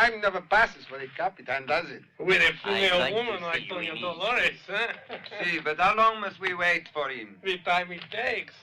time never passes for the Capitan, does it? With a female woman like Doña Dolores, huh? See, but how long must we wait for him? The time it takes.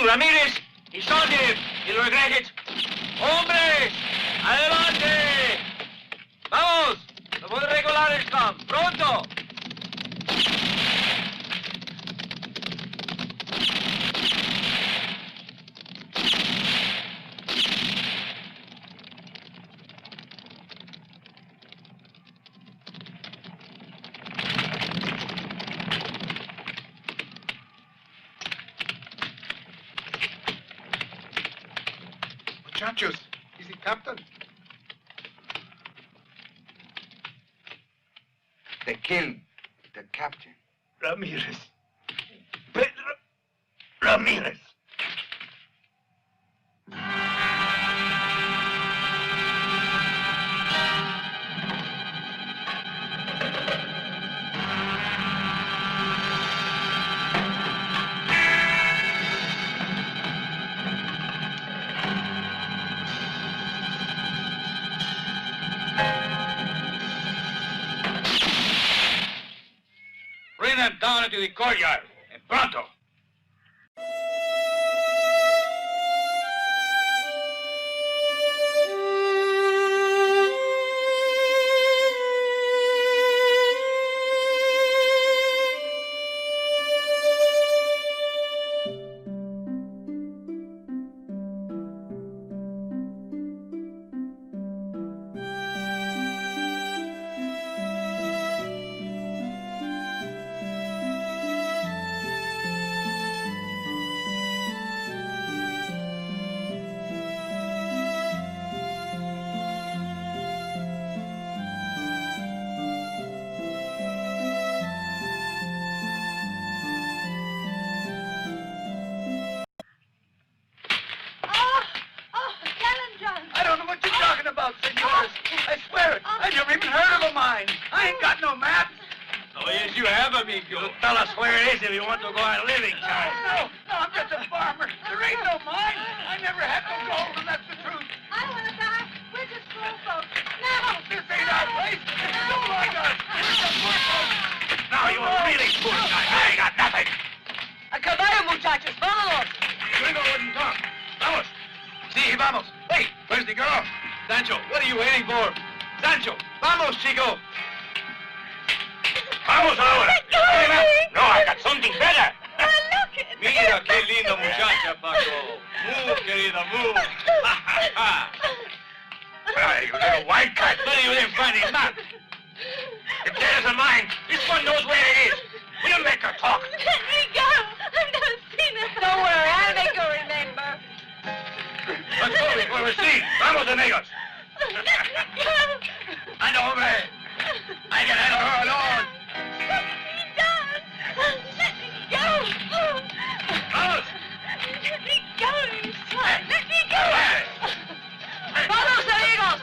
Ramírez y Sonia y los egregios. ¡Hombres! ¡Adelante! ¡Vamos! ¡Lo voy a regular el camp! ¡Pronto! Muchachos, is the captain? They killed the captain. Ramírez. Pedro Ramírez. Bring them down into the courtyard, and pronto. Tell us where it is if you want to go on living, child. No, I'm just a farmer. There ain't no mine. I never had no gold, and that's the truth. I want to die. We're just poor folks. No! This ain't our place. It's still like us. We're just poor folks. Now you are really poor, child. I ain't got nothing. A caballo, muchachos. Vámonos. Gringo wouldn't talk. Vamos. Sí, vamos. Hey, where's the girl? Sancho, what are you waiting for? Sancho, vamos, chico. Vamos ahora. No, I got something better. Mira qué linda muchacha, Paco. Move, querida, move. Hey, you little white cat. You didn't find his map. If there's a mine, this one knows where it is. We'll make her talk. Let me go. I've never seen it. Don't worry, I'll make her remember. Let's go before we're seen. Vamos, amigos. Let me go. Anda, hombre. I can handle her alone. Let me down. Let me go. Vamos. Let me go, you son. Let me go. Vamos, amigos.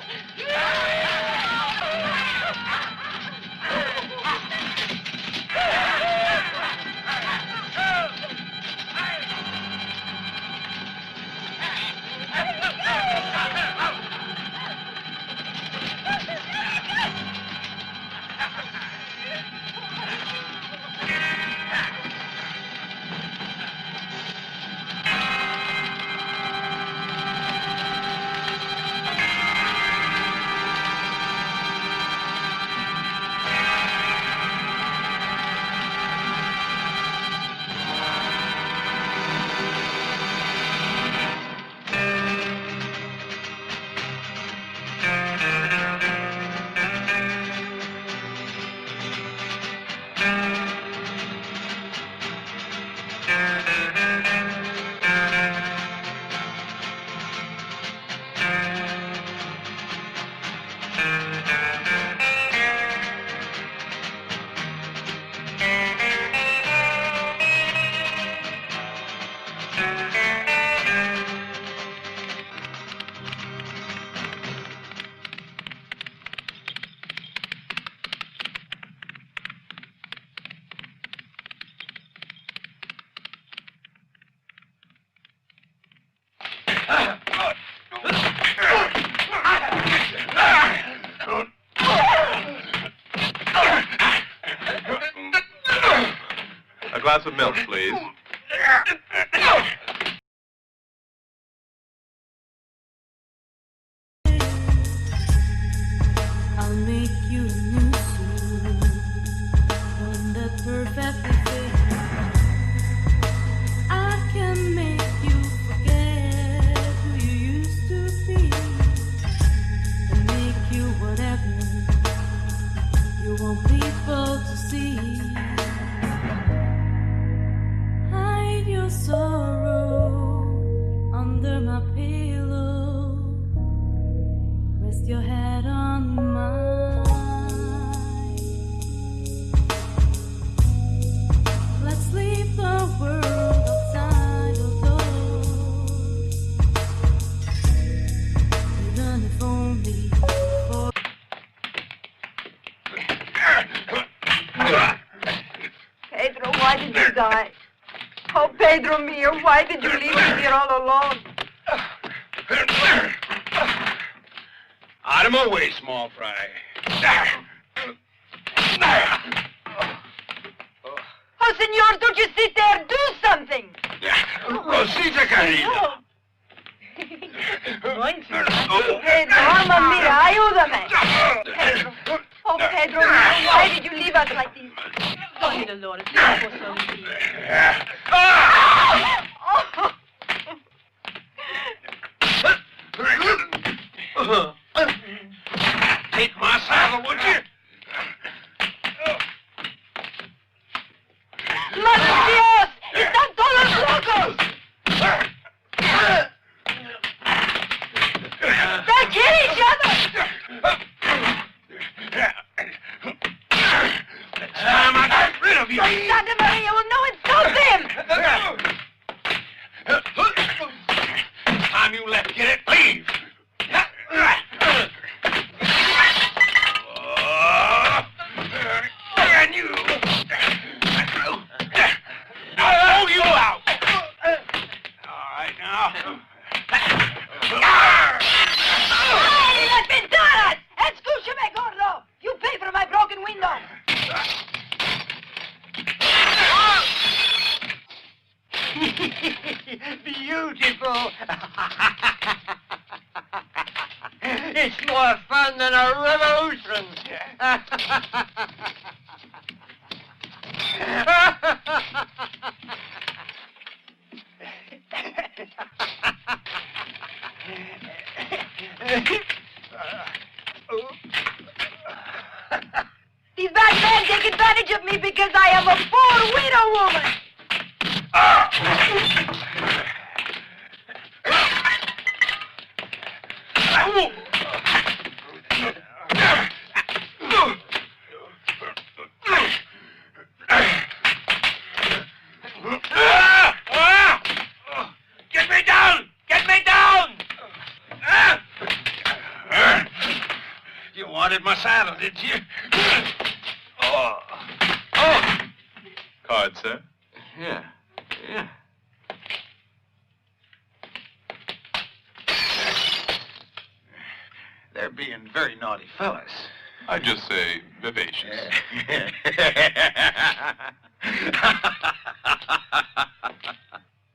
A glass of milk, please. I'll make you a new suit, one that perfectly fits. I can make you forget who you used to be, and make you whatever you want people to see. Hide your sorrow under my pillow. Rest your head on mine. Let's leave the world outside the doors, even if only for. Pedro, why did you die? Oh, Pedro mio, why did you leave me here all alone? Out of my way, small fry. Oh, senor, don't you sit there. Do something. Rosita, querida. Pedro, mamma mia, ayúdame. Pedro. Oh, Pedro, why did you leave us like this? Sorry, Dolores. Take my saddle, would you? ¡Madre Dios! ¡Están todos locos! They kill each other! Time I get rid of you. Santa Maria will know and stop them! Time you left, get it, leave. And you. I'll hold you out. All right, now. ¡Ay, las ventanas! ¡Escúchame, gordo! You pay for my broken window! Beautiful. It's more fun than a revolution. These bad men take advantage of me because I am a poor widow woman! Get me down! Get me down! You wanted my saddle, did you? Oh. Card, sir? Yeah. They're being very naughty fellas. I'd just say vivacious.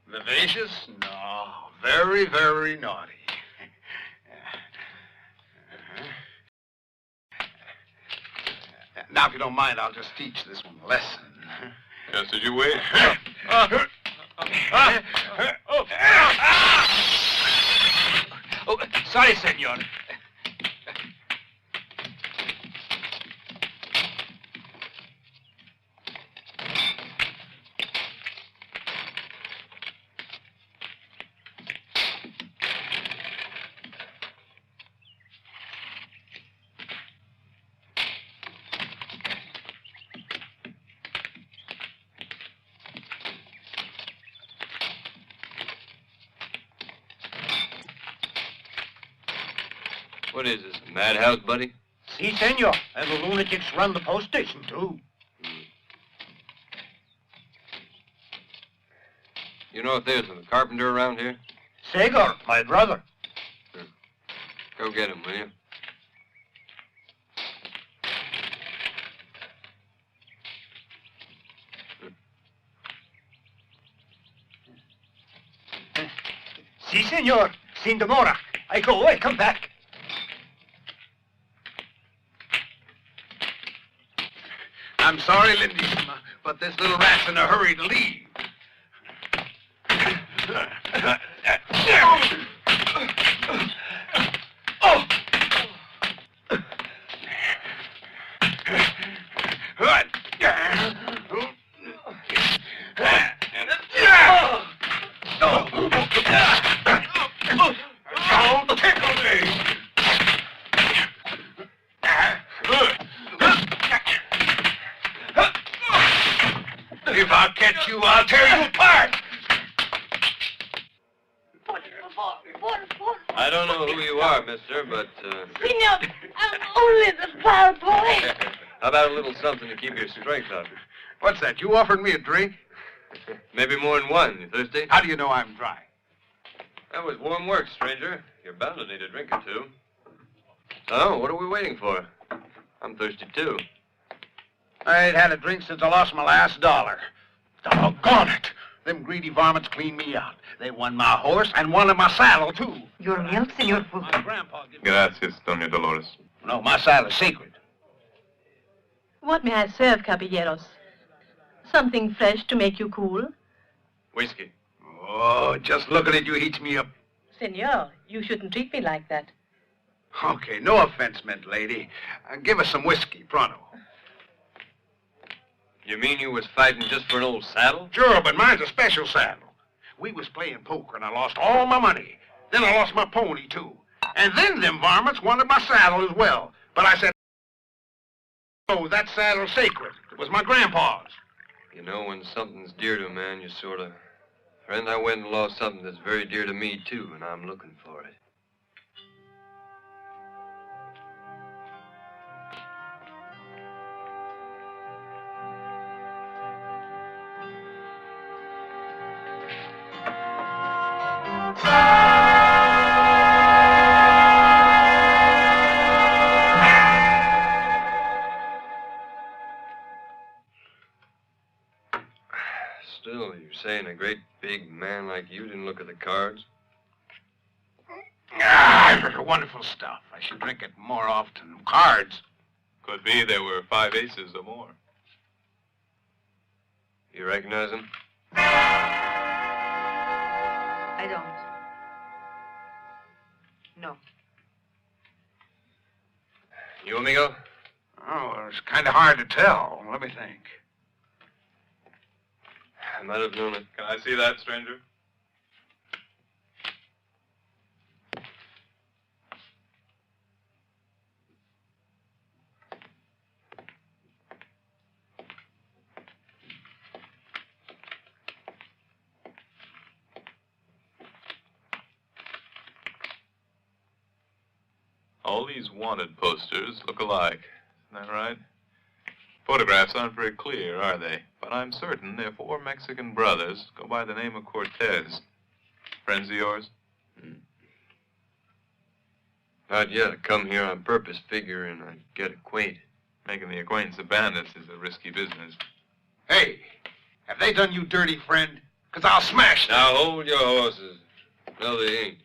Vivacious? No. Very, very naughty. Now, if you don't mind, I'll just teach this one a lesson. Just as you wish. Oh, sorry, senor. What is this, a madhouse, buddy? Si, senor. And the lunatics run the post station, too. You know if there's a carpenter around here? Segar, my brother. Go get him, will you? Si, senor. Sin demora. I go away, come back. I'm sorry, Lindisma, but this little rat's in a hurry to leave. Don't tickle me! If I catch you, I'll tear you apart! I don't know who you are, mister, but, Senor, I'm only the flower boy. how about a little something to keep your strength up? What's that? You offered me a drink? Maybe more than one. You thirsty? How do you know I'm dry? That was warm work, stranger. You're bound to need a drink or two. Oh, what are we waiting for? I'm thirsty, too. I ain't had a drink since I lost my last $1. Doggone it! Them greedy varmints cleaned me out. They won my horse and wanted my saddle, too. Your milk, Senor Fu. My grandpa gave me... Gracias, Doña Dolores. No, my saddle's sacred. What may I serve, caballeros? Something fresh to make you cool? Whiskey. Oh, just looking at you heats me up. Senor, you shouldn't treat me like that. Okay, no offense meant, lady. Give us some whiskey, pronto. You mean you was fighting just for an old saddle? Sure, but mine's a special saddle. We was playing poker, and I lost all my money. Then I lost my pony, too. And then them varmints wanted my saddle as well. But I said, no, that saddle's sacred. It was my grandpa's. You know, when something's dear to a man, you sort of... Friend, I went and lost something that's very dear to me, too, and I'm looking for it. Still, you're saying a great big man like you didn't look at the cards? Ah, wonderful stuff. I should drink it more often. Cards. Could be there were 5 aces or more. You recognize him? I don't. No. You, amigo? Oh, it's kind of hard to tell. Let me think. I might have known it. Can I see that, stranger? All these wanted posters look alike. Isn't that right? Photographs aren't very clear, are they? But I'm certain they're 4 Mexican brothers go by the name of Cortez. Friends of yours? Not yet. I come here on purpose, figuring I'd get acquainted. Making the acquaintance of bandits is a risky business. Hey, have they done you dirty, friend? Because I'll smash them. Now, hold your horses. No, they ain't.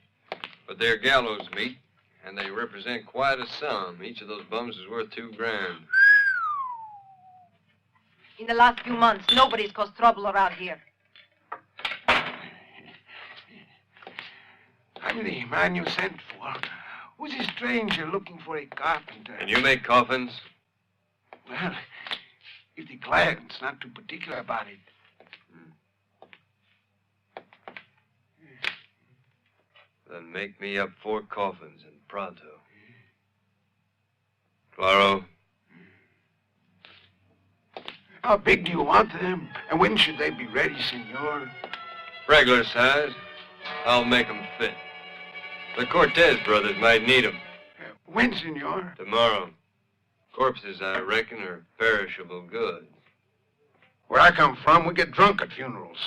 But they're gallows meat, and they represent quite a sum. Each of those bums is worth $2 grand. In the last few months, nobody's caused trouble around here. I'm the man you sent for. Who's a stranger looking for a carpenter? And you make coffins? Well, if the client's not too particular about it. Then make me up 4 coffins and pronto. Claro. How big do you want them? And when should they be ready, senor? Regular size. I'll make 'em fit. The Cortez brothers might need 'em. When, senor? Tomorrow. Corpses, I reckon, are perishable goods. Where I come from, we get drunk at funerals.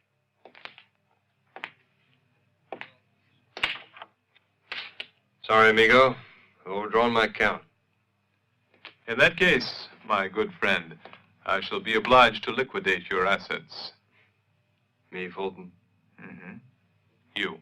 Sorry, amigo. I've overdrawn my account. In that case, my good friend, I shall be obliged to liquidate your assets. Me, Fulton? Mm-hmm. You.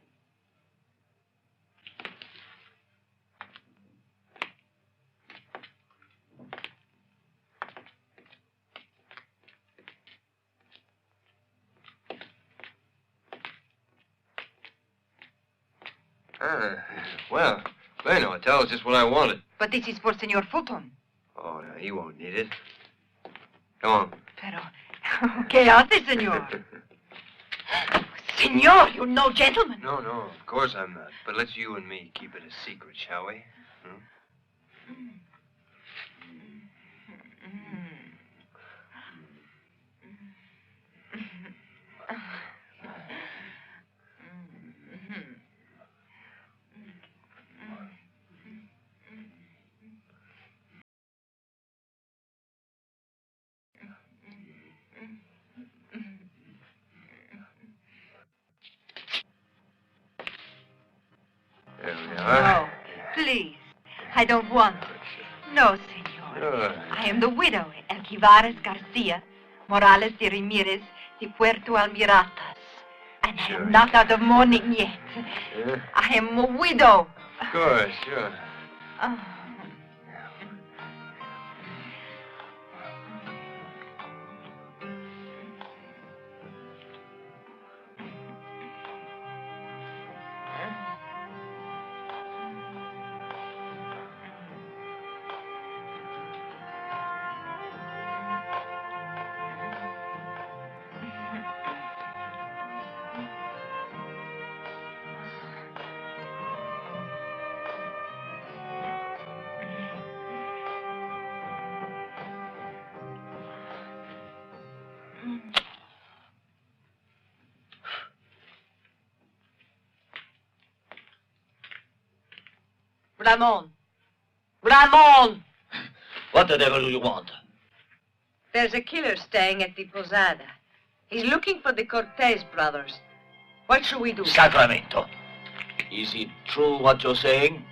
Well, bueno, tell us just what I wanted. But this is for Senor Fulton. Oh, no, he won't need it. Come on. Pero, ¿qué hace, señor? Senor, you're no gentleman. No, of course I'm not. But let's you and me keep it a secret, shall we? There we are. No, please. I don't want it. No, senor. Sure. I am the widow, Elquivares Garcia, Morales de Ramirez, de Puerto Almiratas. And I Sure. am not out of mourning yet. Yeah? I am a widow. Of course, sure. Oh. Ramon. Ramon! What the devil do you want? There's a killer staying at the Posada. He's looking for the Cortez brothers. What should we do? Sacramento. Is it true what you're saying?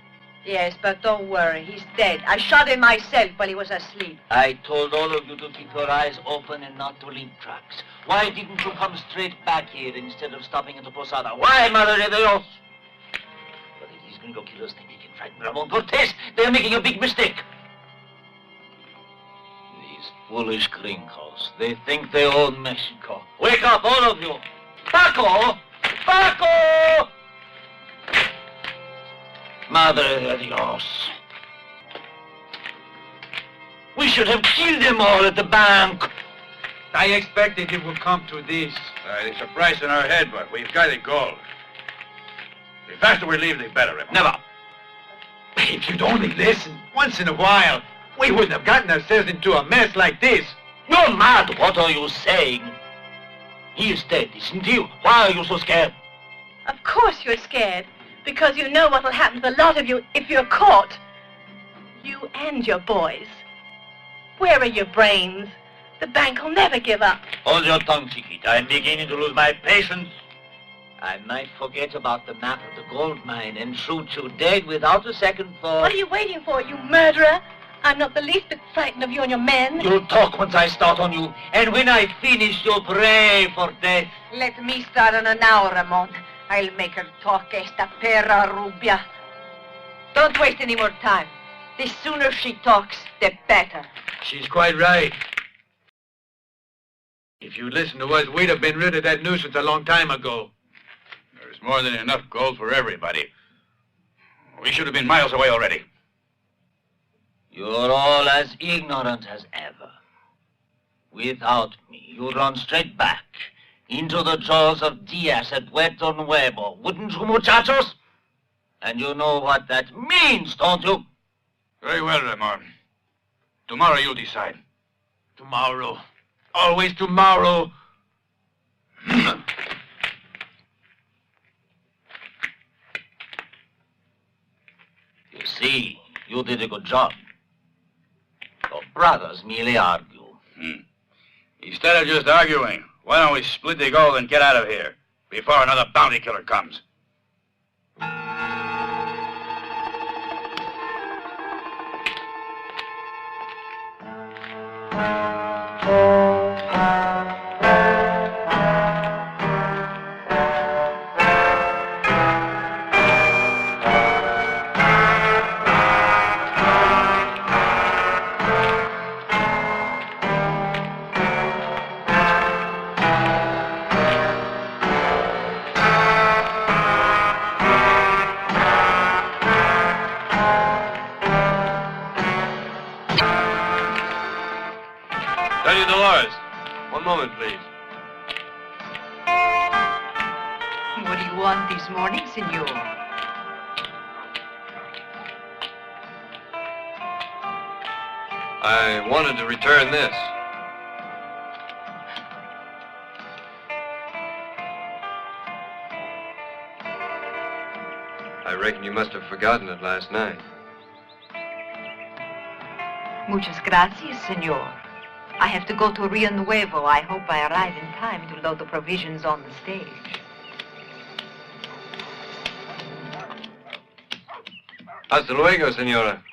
Yes, but don't worry. He's dead. I shot him myself while he was asleep. I told all of you to keep your eyes open and not to leave tracks. Why didn't you come straight back here instead of stopping at the Posada? Why, Madre de Dios? But if these gringo killers think they can frighten Ramon Cortez, they're making a big mistake. These foolish gringos, they think they own Mexico. Wake up, all of you! Paco! Paco! Madre de Dios. We should have killed them all at the bank. I expected it would come to this. It's a price on our head, but we've got it gold. The faster we leave, the better. Never. If you'd only listen once in a while, we wouldn't have gotten ourselves into a mess like this. You're mad. What are you saying? He is dead, isn't he? Why are you so scared? Of course you're scared, because you know what will happen to the lot of you if you're caught. You and your boys. Where are your brains? The bank will never give up. Hold your tongue, Chiquita. I'm beginning to lose my patience. I might forget about the map of the gold mine and shoot you dead without a second thought. What are you waiting for, you murderer? I'm not the least bit frightened of you and your men. You'll talk once I start on you, and when I finish, you'll pray for death. Let me start on her now, Ramon. I'll make her talk, esta perra rubia. Don't waste any more time. The sooner she talks, the better. She's quite right. If you'd listened to us, we'd have been rid of that nuisance a long time ago. There's more than enough gold for everybody. We should have been miles away already. You're all as ignorant as ever. Without me, you'd run straight back into the jaws of Diaz at Puerto Nuevo, wouldn't you, muchachos? And you know what that means, don't you? Very well, Ramon. Tomorrow you'll decide. Tomorrow. Always tomorrow. You see, you did a good job. Your brothers merely argue. Instead of just arguing, why don't we split the gold and get out of here before another bounty killer comes? Dolores, one moment, please. What do you want this morning, senor? I wanted to return this. I reckon you must have forgotten it last night. Muchas gracias, senor. I have to go to Rio Nuevo. I hope I arrive in time to load the provisions on the stage. Hasta luego, señora.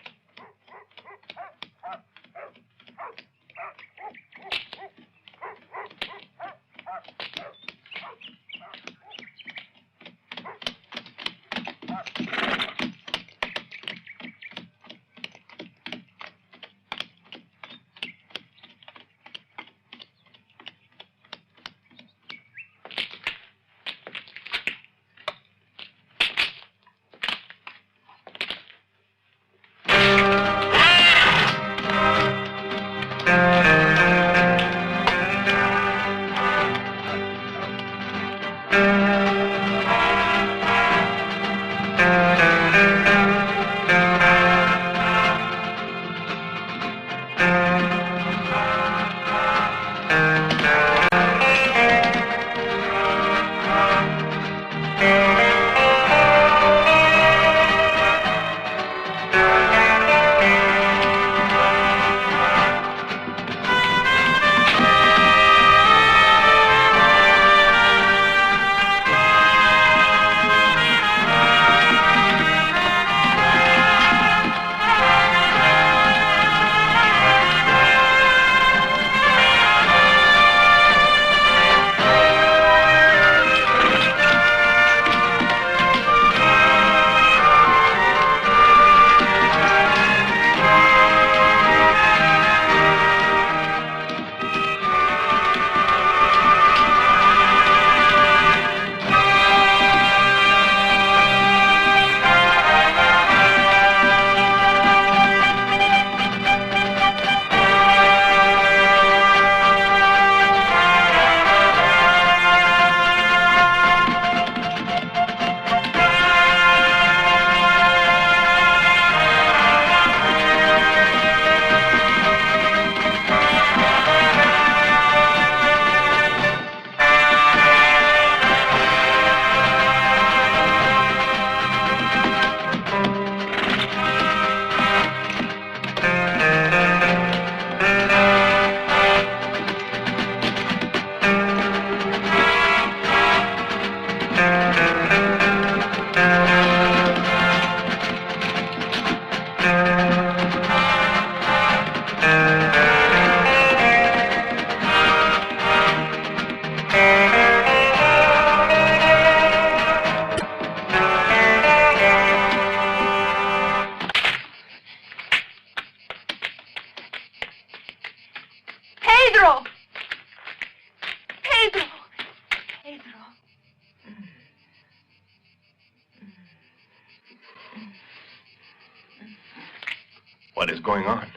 What is going on?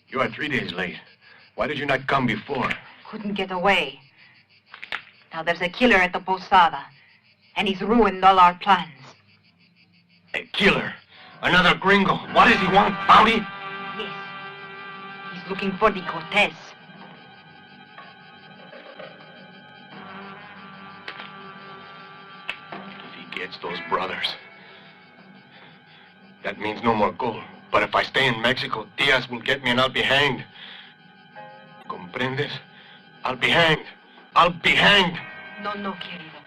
You are 3 days late. Why did you not come before? Couldn't get away. Now there's a killer at the posada, and he's ruined all our plans. A killer? Another gringo? What does he want? Bounty? Yes. He's looking for the Cortez. If he gets those brothers, that means no more gold. But if I stay in Mexico, Diaz will get me and I'll be hanged. ¿Comprendes? I'll be hanged. I'll be hanged. No, querido.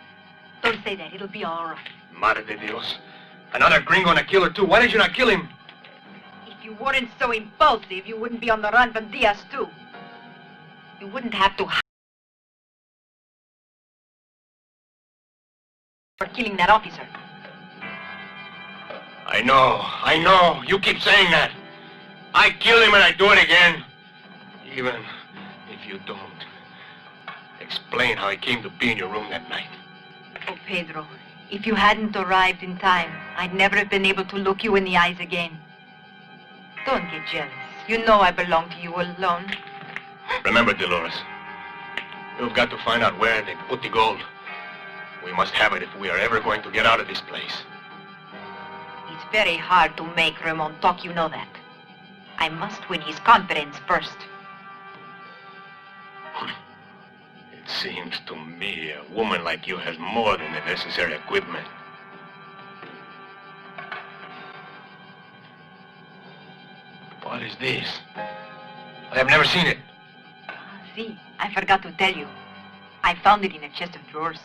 Don't say that. It'll be all right. Madre de Dios. Another gringo and a killer too. Why did you not kill him? If you weren't so impulsive, you wouldn't be on the run from Diaz, too. You wouldn't have to for killing that officer. I know. You keep saying that. I kill him and I do it again. Even if you don't. Explain how he came to be in your room that night. Oh, Pedro, if you hadn't arrived in time, I'd never have been able to look you in the eyes again. Don't get jealous. You know I belong to you alone. Remember, Dolores, you've got to find out where they put the gold. We must have it if we are ever going to get out of this place. It's very hard to make Ramon talk, you know that. I must win his confidence first. It seems to me a woman like you has more than the necessary equipment. What is this? I have never seen it. See, I forgot to tell you. I found it in a chest of drawers.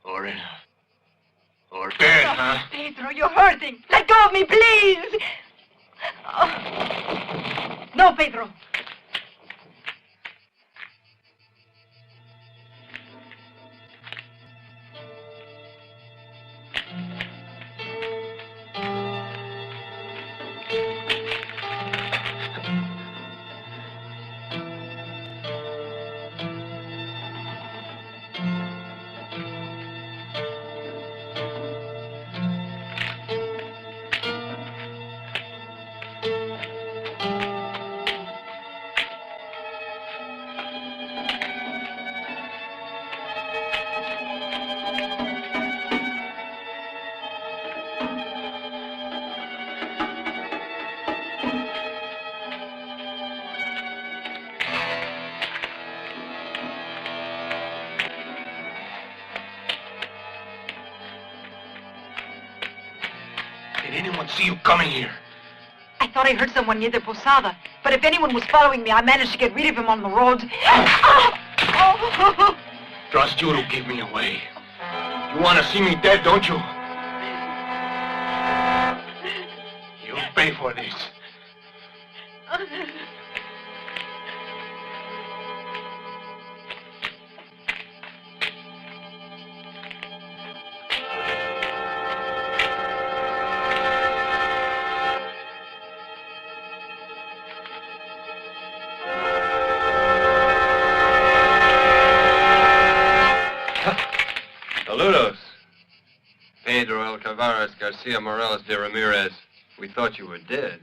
Or dead, huh? Pedro, you're hurting. Let go of me, please. Oh. No, Pedro. Did anyone see you coming here? I thought I heard someone near the posada, but if anyone was following me, I managed to get rid of him on the road. Trust you to give me away. You want to see me dead, don't you? You'll pay for this. Saludos. Pedro Alcavaras Garcia Morales de Ramirez. We thought you were dead.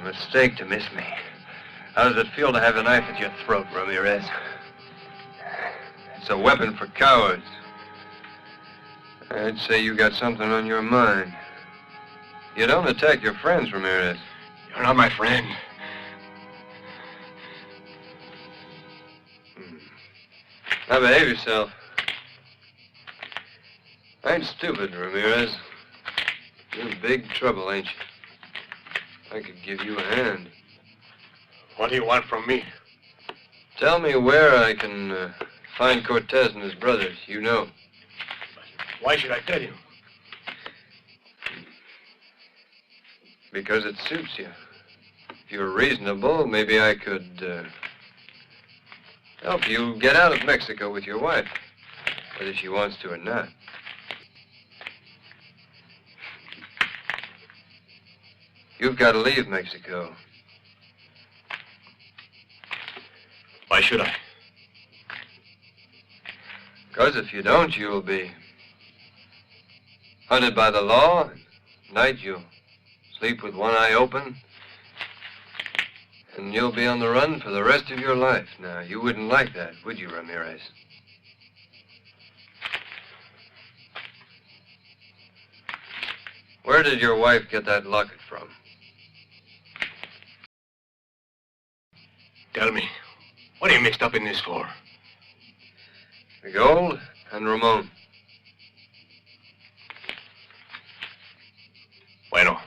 Mistake to miss me. How does it feel to have a knife at your throat, Ramirez? It's a weapon for cowards. I'd say you got something on your mind. You don't attack your friends, Ramirez. You're not my friend. Now behave yourself. I ain't stupid, Ramirez. You're in big trouble, ain't you? I could give you a hand. What do you want from me? Tell me where I can find Cortez and his brothers. You know. Why should I tell you? Because it suits you. If you're reasonable, maybe I could help you get out of Mexico with your wife, whether she wants to or not. You've got to leave Mexico. Why should I? Because if you don't, you'll be hunted by the law. At night, you'll sleep with one eye open. And you'll be on the run for the rest of your life. Now, you wouldn't like that, would you, Ramirez? Where did your wife get that locket from? Tell me, what are you mixed up in this for? The gold and Ramon. Bueno,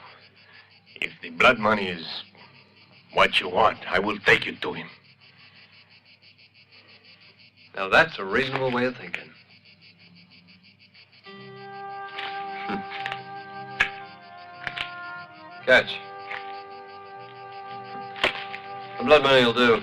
if the blood money is what you want, I will take you to him. Now, that's a reasonable way of thinking. Catch. The blood money will do.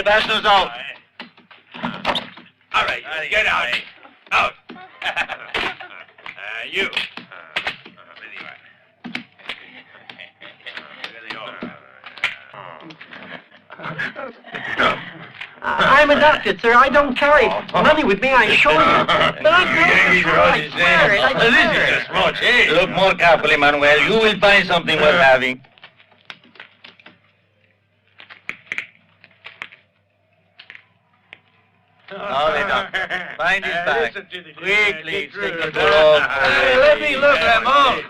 Sebastian's out. All right, you get out. Out. You. I'm a doctor, sir. I don't carry money with me, I assure you. But I swear it. I swear This is it. a small change. Look more carefully, Manuel. You will find something worth having. Now then, doctor. Find his bag. Quickly, take the door off. Hey, let me look, Ramon.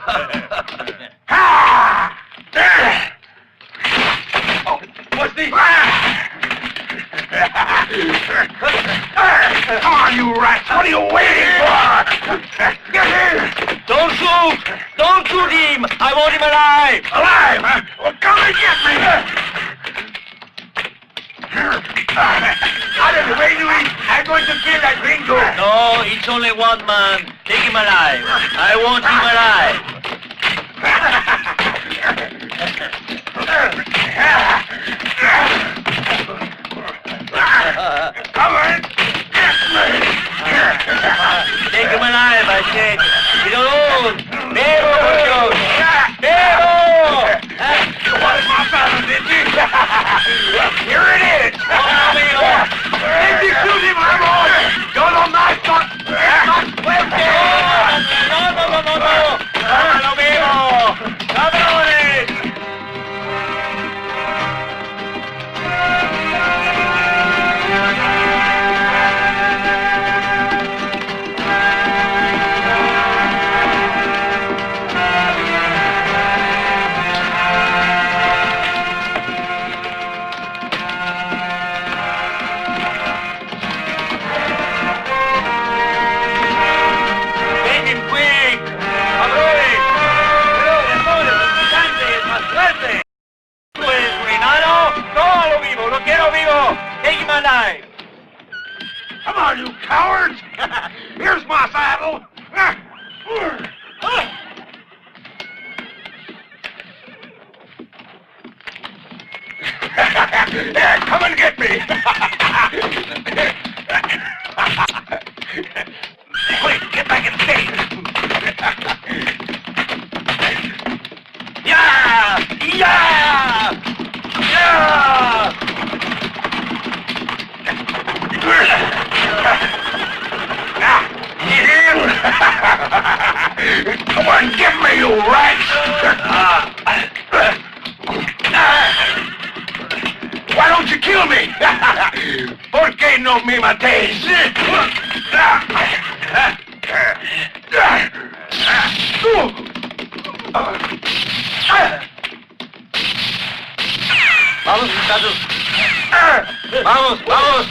What's this? Come on, you rats! What are you waiting for? Get here! Don't shoot! Don't shoot him! I want him alive! Alive? Huh? Well, come and get me! Out of the way, Louis! I'm going to kill that gringo! No, it's only one man. Take him alive. I want him alive. Come on! Get me! Take him alive, I said. He's alone. Bebo, muchachos. Bebo! What is my battle, did you? Here it is! If you shoot him, I'm on! Yo no más, más fuerte! No. ¡No, Bebo! ¡Cabrones! Take him alive! Come on, you cowards! Here's my saddle! Yeah, come and get me! Quick, get back in state! Yeah! Yeah! Yeah! Get in! Come on, get me, you rats! Why don't you kill me? ¿Por qué no me matéis? Vamos, muchachos. Vamos, vamos.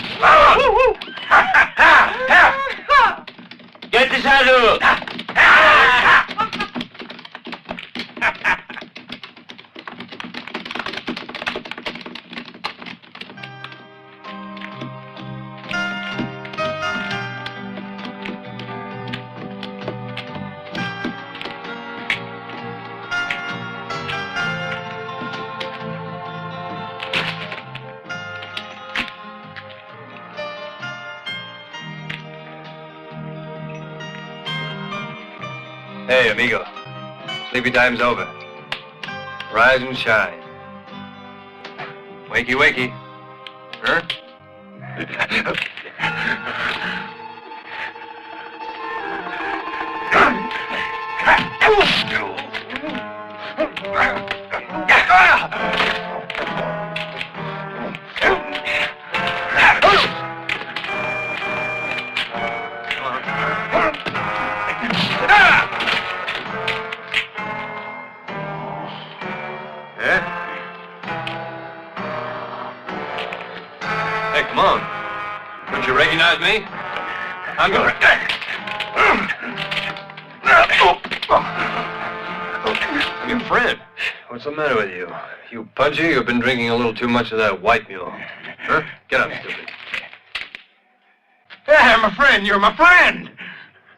Get the saddle. Hey, amigo. Sleepy time's over. Rise and shine. Wakey, wakey. Huh? Hey, come on. Don't you recognize me? I'm going Your friend. What's the matter with you? You punchy? You've been drinking a little too much of that white mule. Huh? Get up, stupid. Yeah, my friend, you're my friend!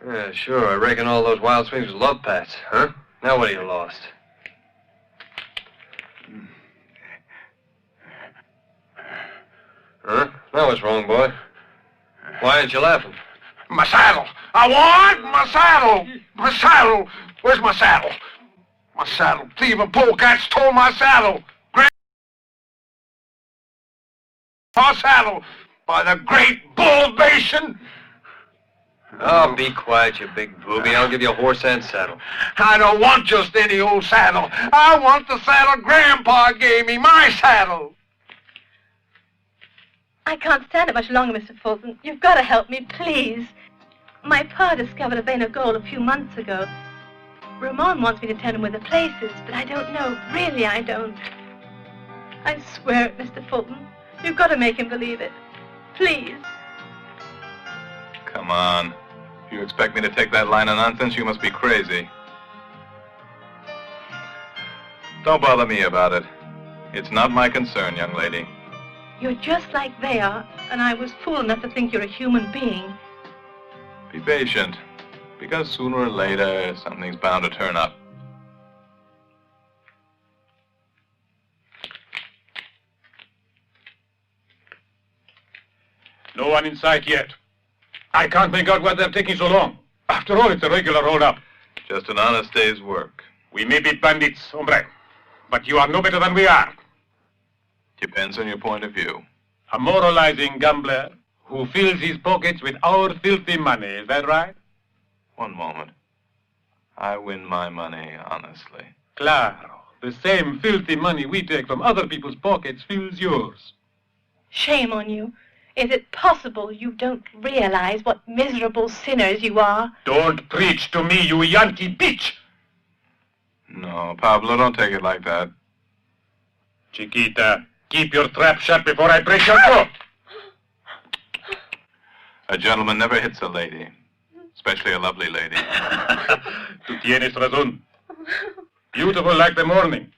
Yeah, sure. I reckon all those wild swings was love pats, huh? Now what have you lost? Huh? Now what's wrong, boy? Why aren't you laughing? My saddle. I want my saddle. My saddle. Where's my saddle? My saddle. Thieving polecats stole my saddle. My saddle by the great bull basin. Oh, be quiet, you big booby. I'll give you a horse and saddle. I don't want just any old saddle. I want the saddle Grandpa gave me, my saddle. I can't stand it much longer, Mr. Fulton. You've got to help me, please. My pa discovered a vein of gold a few months ago. Ramon wants me to tell him where the place is, but I don't know. Really, I don't. I swear it, Mr. Fulton. You've got to make him believe it. Please. Come on. If you expect me to take that line of nonsense, you must be crazy. Don't bother me about it. It's not my concern, young lady. You're just like they are, and I was fool enough to think you're a human being. Be patient, because sooner or later, something's bound to turn up. No one in sight yet. I can't make out why they're taking so long. After all, it's a regular hold-up. Just an honest day's work. We may be bandits, hombre, but you are no better than we are. Depends on your point of view. A moralizing gambler who fills his pockets with our filthy money, is that right? One moment. I win my money honestly. Claro. The same filthy money we take from other people's pockets fills yours. Shame on you. Is it possible you don't realize what miserable sinners you are? Don't preach to me, you Yankee bitch! No, Pablo, don't take it like that. Chiquita, keep your trap shut before I break your throat. A gentleman never hits a lady, especially a lovely lady. Tu tienes razón. Beautiful like the morning.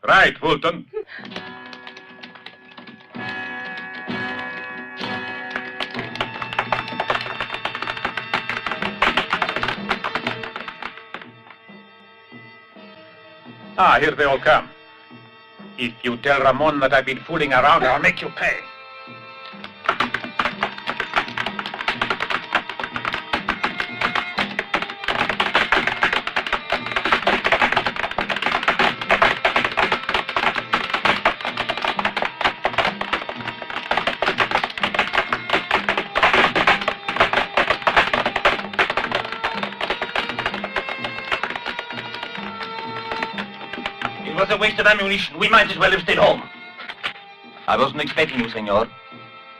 Right, Fulton. Ah, here they all come. If you tell Ramon that I've been fooling around, I'll make you pay. It was a waste of ammunition. We might as well have stayed home. I wasn't expecting you, senor.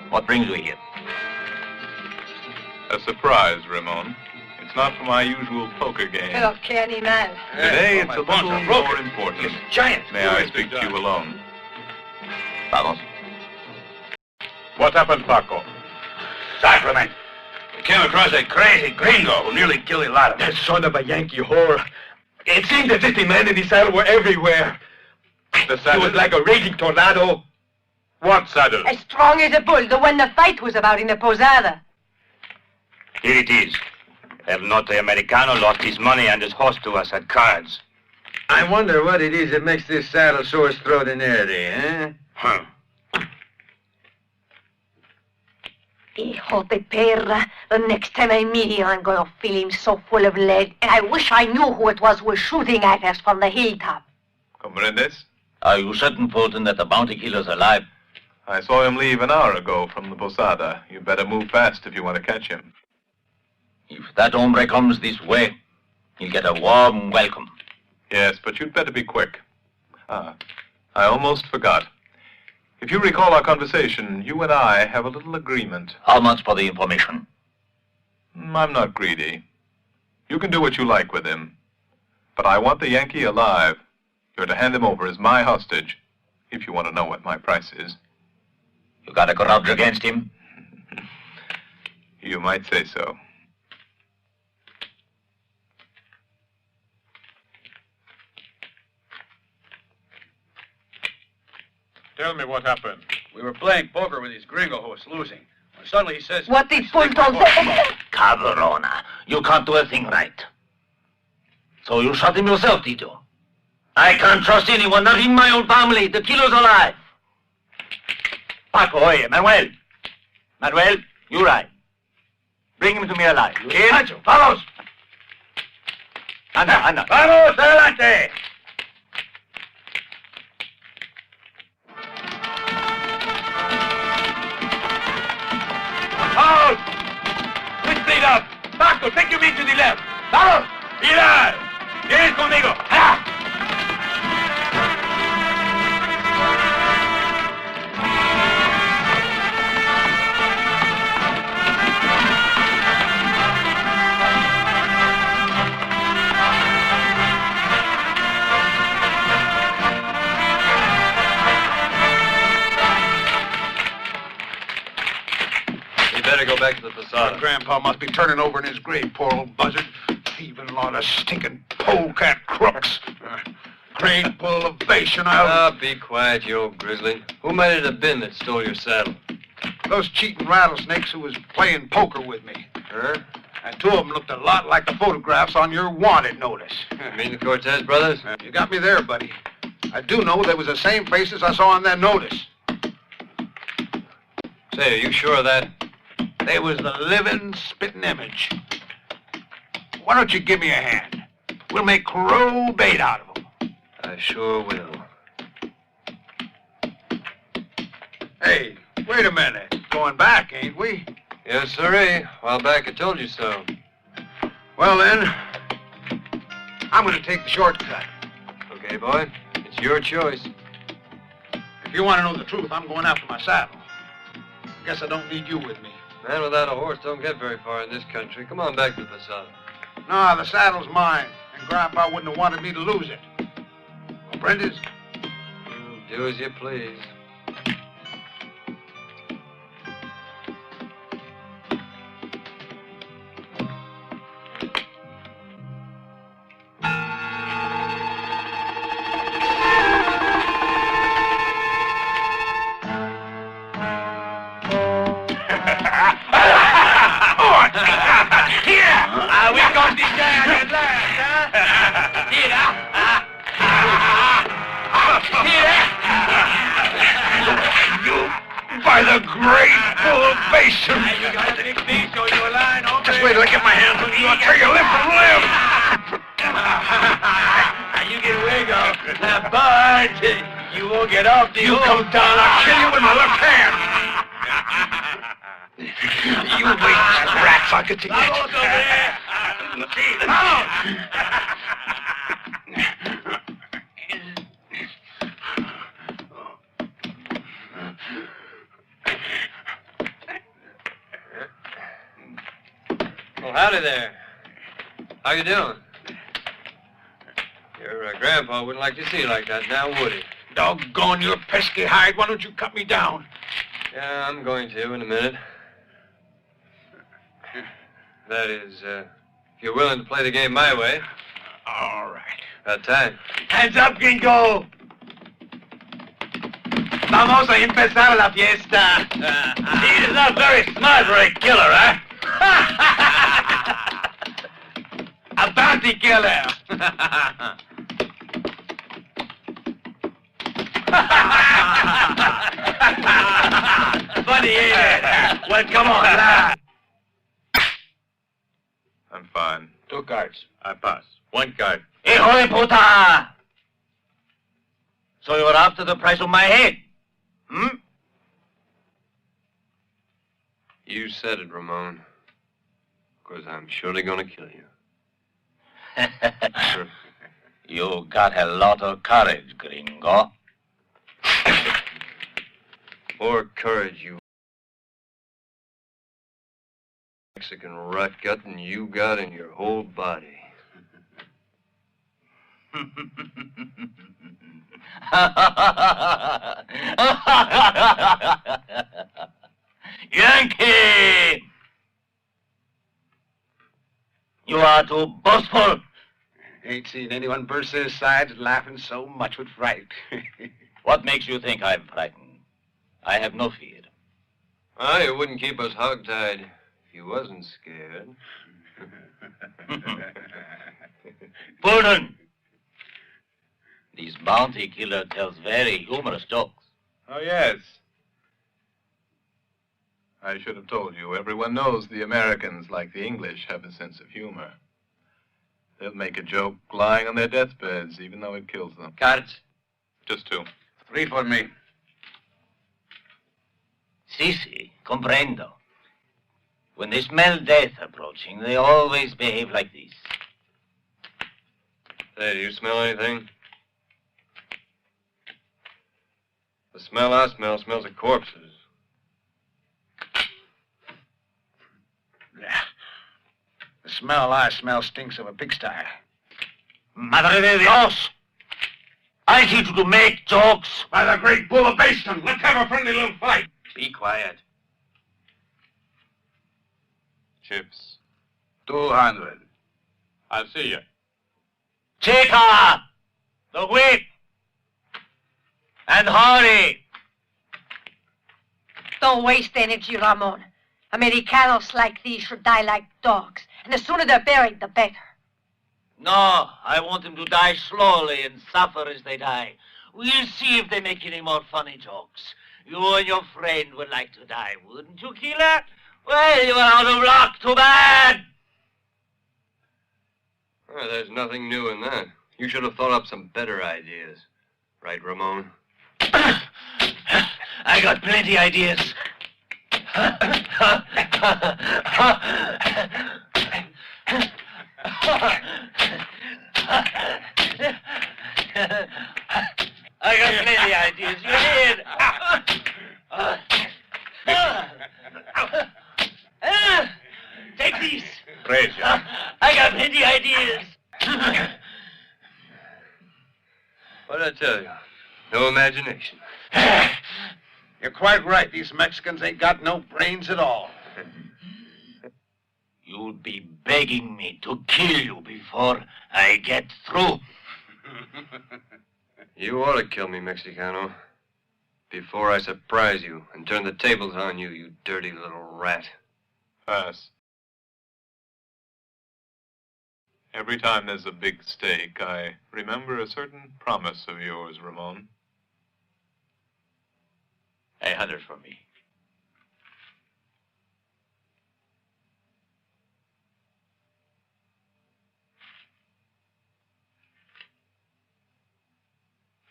What brings you here? A surprise, Ramon. It's not for my usual poker game. Pero qué animal. Today it's a little more important. Giant. May I speak to you alone? Vamos. What happened, Paco? Sacrament. We came across a crazy gringo who nearly killed a lot of us. That son of a Yankee whore. It seemed as if the men in the saddle were everywhere. The It saddle? was like a raging tornado. What saddle? As strong as a bull, the one the fight was about in the posada. Here it is. El Norte Americano lost his money and his horse to us at cards. I wonder what it is that makes this saddle so extraordinary, eh? Huh. Hijo de perra. The next time I meet him, I'm going to fill him so full of lead. And I wish I knew who it was shooting at us from the hilltop. Comprendes? Are you certain, Fulton, that the bounty killer's alive? I saw him leave an hour ago from the posada. You better move fast if you want to catch him. If that hombre comes this way, he'll get a warm welcome. Yes, but you'd better be quick. Ah, I almost forgot. If you recall our conversation, you and I have a little agreement. How much for the information? I'm not greedy. You can do what you like with him. But I want the Yankee alive. You're to hand him over as my hostage, if you want to know what my price is. You got a grudge against him? You might say so. Tell me what happened. We were playing poker with his gringo who was losing. And suddenly he says... What did Fulton say? Cabrona, you can't do a thing right. So you shot him yourself, did you? I can't trust anyone, not in my own family. The killer's alive. Paco, oye, Manuel. Manuel, you ride. Bring him to me alive. Kid, vamos. Anda. Vamos, adelante. Hold! Switch blade up. Paco, take your meat to the left. Vamos. Mira. Vienes conmigo. ¡Ja! Better go back to the Posada. Grandpa must be turning over in his grave, poor old buzzard. Thieving a lot of stinking polecat crooks. Great elevation, Be quiet, you old grizzly. Who might it have been that stole your saddle? Those cheating rattlesnakes who was playing poker with me. Huh? And two of them looked a lot like the photographs on your wanted notice. You mean the Cortez brothers? You got me there, buddy. I do know they was the same faces I saw on that notice. Say, are you sure of that? They was the living, spitting image. Why don't you give me a hand? We'll make crow bait out of them. I sure will. Hey, wait a minute. Going back, ain't we? Yes, sirree. A while back I told you so. Well, then, I'm going to take the shortcut. Okay, boy. It's your choice. If you want to know the truth, I'm going after my saddle. I guess I don't need you with me. Man without a horse don't get very far in this country. Come on back to the Posada. No, the saddle's mine, and Grandpa wouldn't have wanted me to lose it. Brenda's? Do as you please. We got this guy at last, huh? By the great elevation! You got a big fish on your line, hombre. Just wait till I get my hands on you. I'll tear you limb from limb! You get wiggle, but you won't get off the You come down, I'll kill you with my left hand! You wait, rat socket to get. Vamos, hombre. Well, howdy there. How you doing? Your grandpa wouldn't like to see you like that now, would he? Doggone your pesky hide, why don't you cut me down? Yeah, I'm going to in a minute. That is, if you're willing to play the game my way. All right. About time. Hands up, Django. Vamos a empezar la fiesta. He is not very smart for a killer, huh? A bounty killer. Funny, ain't it? Well, come on, lad. I'm fine. 2 cards. I pass. 1 card. Hijo de puta! So you're after the price of my head? Hmm? You said it, Ramon. Because I'm surely going to kill you. You got a lot of courage, gringo. More courage, you Mexican rat gut than you got in your whole body. Yankee! You are too boastful. Ain't seen anyone burst their sides laughing so much with fright. What makes you think I'm frightened? I have no fear. Ah, you wouldn't keep us hogtied if you wasn't scared. Pardon. This bounty killer tells very humorous jokes. Oh, yes. I should have told you. Everyone knows the Americans, like the English, have a sense of humor. They'll make a joke lying on their deathbeds, even though it kills them. Cards? Just 2. 3 for me. Si, comprendo. When they smell death approaching, they always behave like this. Hey, do you smell anything? The smell I smell smells of corpses. Yeah. The smell I smell stinks of a pigsty. Madre de Dios! I teach you to make jokes. By the great bull of Bastion, let's have a friendly little fight. Be quiet. Chips. 200. I'll see you. Chica! The whip! And hurry! Don't waste energy, Ramon. Americanos like these should die like dogs, and the sooner they're buried, the better. No, I want them to die slowly and suffer as they die. We'll see if they make any more funny jokes. You and your friend would like to die, wouldn't you, Keeler? Well, you are out of luck. Too bad. Oh, there's nothing new in that. You should have thought up some better ideas. Right, Ramon? I got plenty ideas. I got plenty ideas. You did. Take these. Praise you. I got plenty ideas. What'd I tell you? No imagination. You're quite right. These Mexicans ain't got no brains at all. You'll be begging me to kill you before I get through. You ought to kill me, Mexicano. Before I surprise you and turn the tables on you, you dirty little rat. Pass. Every time there's a big stake, I remember a certain promise of yours, Ramon. 100 for me.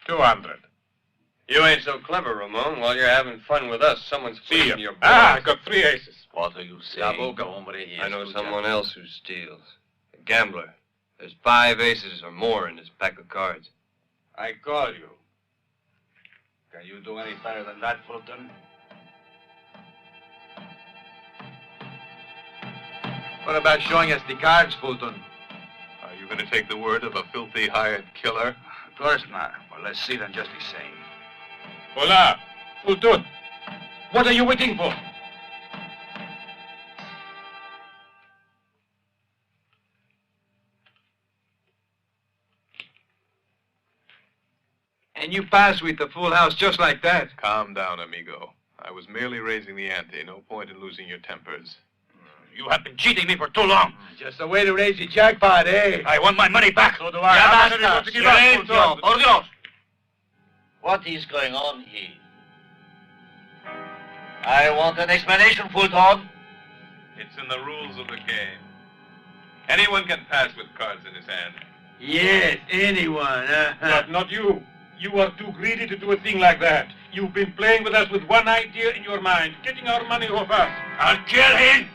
$200. You ain't so clever, Ramon. While you're having fun with us, someone's See fleecing you. your boys. I got 3 aces. What are you La saying? boca, hombre. I know someone else who steals. A gambler. There's 5 aces or more in his pack of cards. I call you. Can you do any better than that, Fulton? What about showing us the cards, Fulton? Are you going to take the word of a filthy hired killer? Of course not. Well, let's see them just the same. Hola, Fulton. What are you waiting for? And you pass with the full house just like that. Calm down, amigo. I was merely raising the ante. No point in losing your tempers. You have been cheating me for too long. Just a way to raise the jackpot, eh? I want my money back. So do I. Ya How much are you going basta. to give up, Silencio, Fulton? por Dios. What is going on here? I want an explanation, Fulton. It's in the rules of the game. Anyone can pass with cards in his hand. Yes, anyone. But not you. You are too greedy to do a thing like that. You've been playing with us with one idea in your mind, getting our money off us. I'll kill him.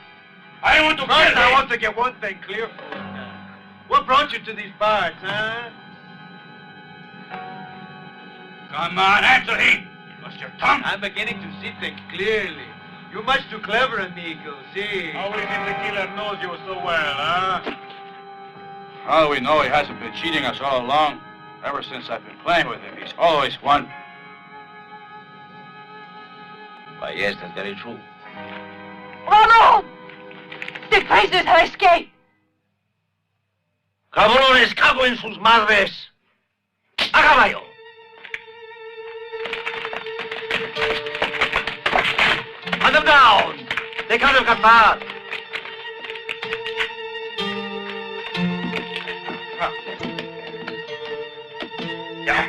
I want to kill him. I want to get one thing clear, Fulton. What brought you to these parts, huh? Come on, answer him. Lost your tongue? I'm beginning to see things clearly. You're much too clever, amigo. See? How is it the killer knows you so well, huh? How do we know he hasn't been cheating us all along? Ever since I've been playing with him, he's always won. Why, yes, that's very true. Ramon! The prisoners have escaped! Cabrones, cago en sus madres. A caballo. Hunt them down. They can't have got far. Yeah.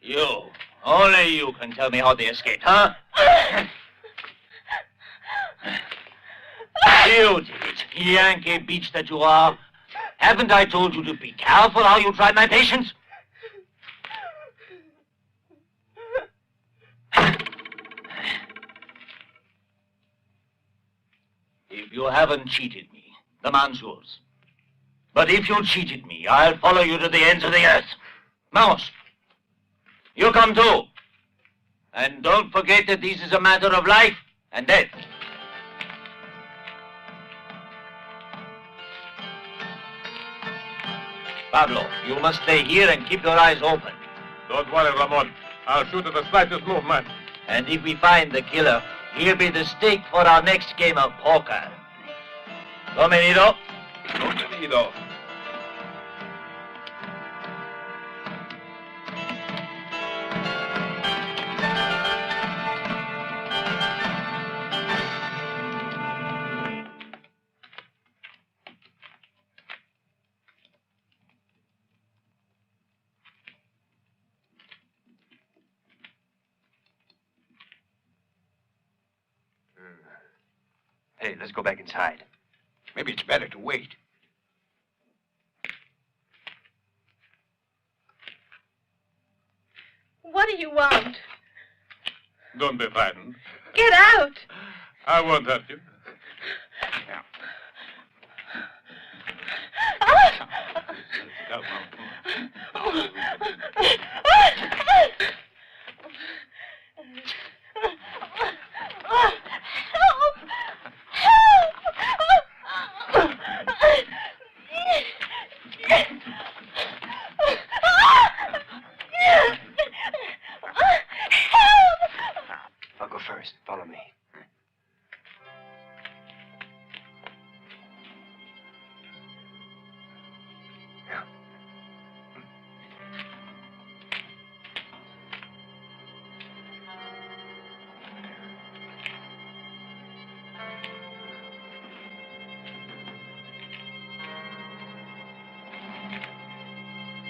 You. Only you can tell me how they escaped, huh? You did it, Yankee beach that you are. Haven't I told you to be careful how you try my patience? If you haven't cheated me, the man's yours. But if you cheated me, I'll follow you to the ends of the earth. Mouse, you come too. And don't forget that this is a matter of life and death. Pablo, you must stay here and keep your eyes open. Don't worry, Ramon. I'll shoot at the slightest movement. And if we find the killer, he'll be the stake for our next game of poker. Domenido? Domenido. Hey, let's go back inside. Maybe it's better to wait. What do you want? Don't be frightened. Get out! I won't hurt you. I'll go first. Follow me.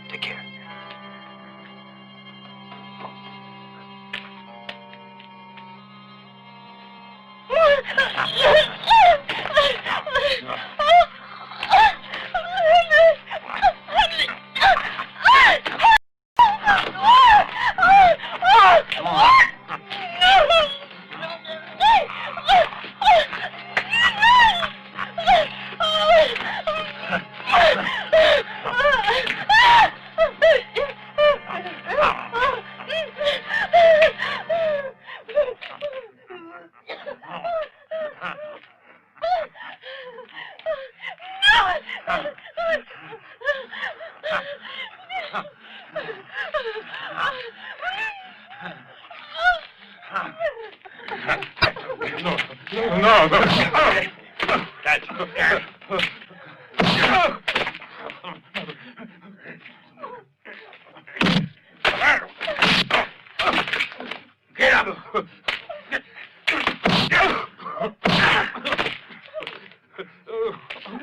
Take care.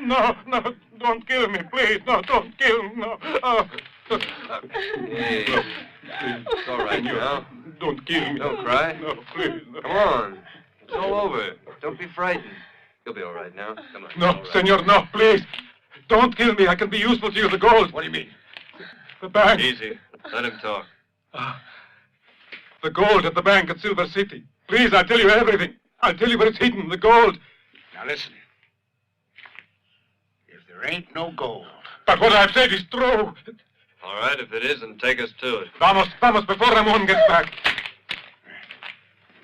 No, don't kill me, please. No, don't kill me. No. Hey, it's all right now. Don't kill me. Don't cry. No, please. No. Come on. It's all over. Don't be frightened. You'll be all right now. Come on. No, all right. senor, no, please. Don't kill me. I can be useful to you. The gold. What do you mean? The bank. Easy. Let him talk. The gold at the bank at Silver City. Please, I'll tell you everything. I'll tell you where it's hidden, the gold. Now listen. If there ain't no gold. But what I've said is true. All right, if it isn't, take us to it. Vamos, before Ramon gets back.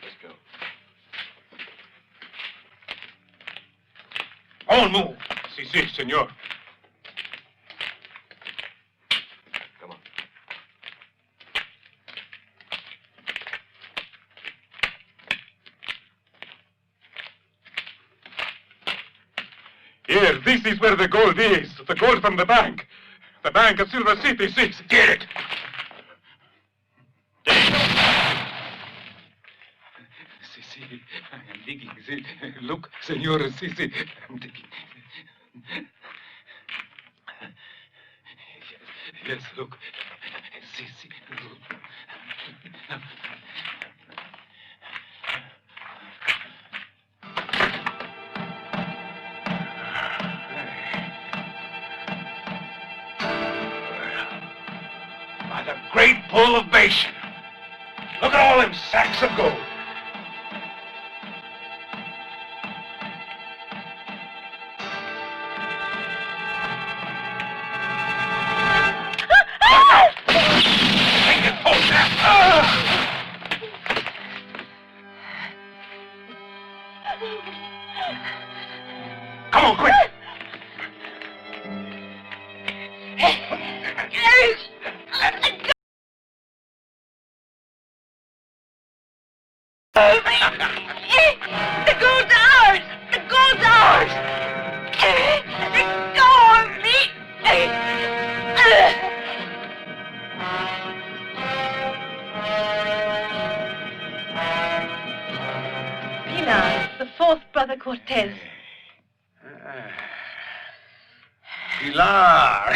Let's go. On, move. Si, senor. Come on. Here, this is where the gold is. The gold from the bank. The bank at Silver City, see. Get it. Si, I am digging. See, look, senor, si, I'm digging. Yes, look. Si, look. full of bation. Look at all them sacks of gold. Come on, quick! The gold's ours! The gold's ours! Let go of me! Pilar, the fourth brother Cortez. Pilar!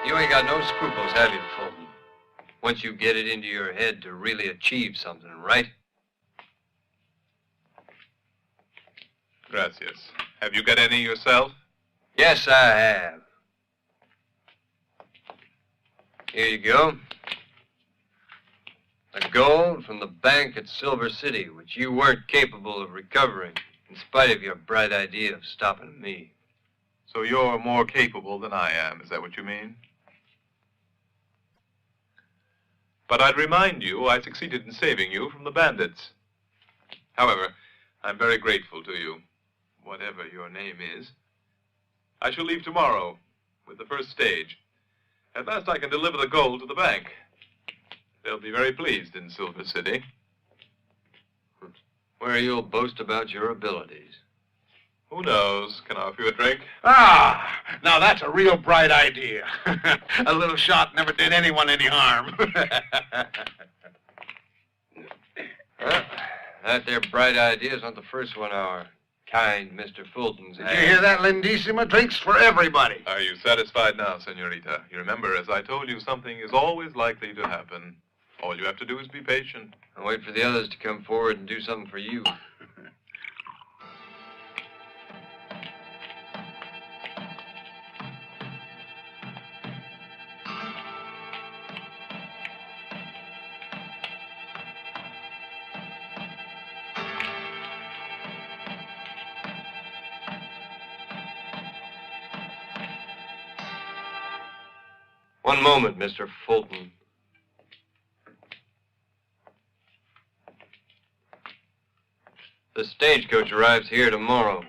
You ain't got no scruples, have you, Fulton? Once you get it into your head to really achieve something, right? Gracias. Have you got any yourself? Yes, I have. Here you go. The gold from the bank at Silver City, which you weren't capable of recovering, in spite of your bright idea of stopping me. So you're more capable than I am, is that what you mean? But I'd remind you I succeeded in saving you from the bandits. However, I'm very grateful to you, whatever your name is. I shall leave tomorrow with the first stage. At last I can deliver the gold to the bank. They'll be very pleased in Silver City. Where you'll boast about your abilities. Who knows? Can I offer you a drink? Ah, now that's a real bright idea. A little shot never did anyone any harm. Well, that there bright idea is not the first one our kind Mr. Fulton's Did you hear that, Lindissima? Drinks for everybody. Are you satisfied now, Senorita? You remember, as I told you, something is always likely to happen. All you have to do is be patient. And wait for the others to come forward and do something for you. One moment, Mr. Fulton. The stagecoach arrives here tomorrow.